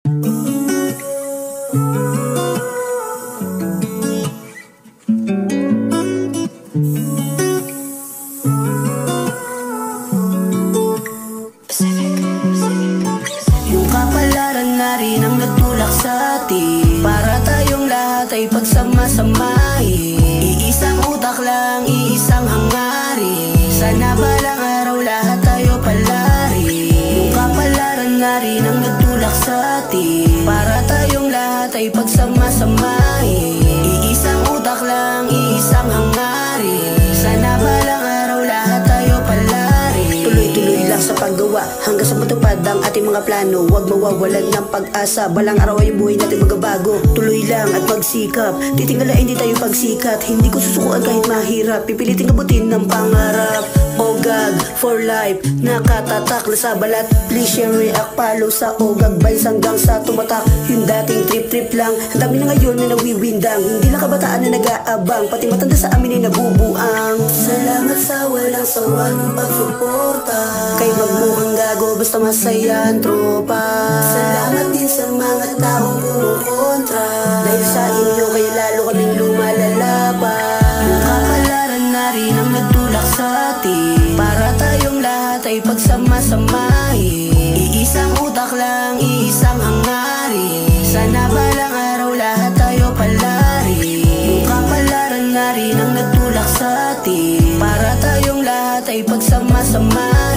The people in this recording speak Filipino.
Yung kapalaran na rin ang nagtulak sa atin para tayong lahat ay pagsama-samahin. Iisang utak lang, iisang hangarin. Sana balang araw lahat tayo palari. Yung kapalaran na rin ang nagtulak sa atin para tayong lahat ay pagsama-samahin. Iisang utak lang, iisang hangarin. Sana balang araw lahat tayo palari. Tuloy-tuloy lang sa paggawa hanggang sa matupad ang ating mga plano. Huwag mawawalan ng pag-asa, balang araw ay buhay natin magbabago. Tuloy lang at magsikap, titingalain di tayo pagsikat. Hindi ko susukuan kahit mahirap, pipilitin kabutin ng pangarap. Ogag for life, nakatatak na sa balat. Please share, react, follow sa Ogag Vibes hanggang sa tumatak. Yung dating trip-trip lang, ang dami na ngayon na nawiwindang. Hindi lang kabataan na nag-aabang, pati matanda sa amin ay nabubuang. Salamat sa walang sawa ng pagsuporta. Kay magmukhang gago basta masaya ang tropa. Salamat din sa mga taong kumukontra. Dahil sa inyo kaya lalo kaming lumalala pa. Yung kapalaran na rin ang nagtulak sa atin para tayong lahat ay pagsama-samahin. Iisang utak lang, iisang hangarin. Sana balang araw lahat tayo palari. Yung kapalaran na rin ang nagtulak sa atin para tayong lahat ay pagsama-samahin.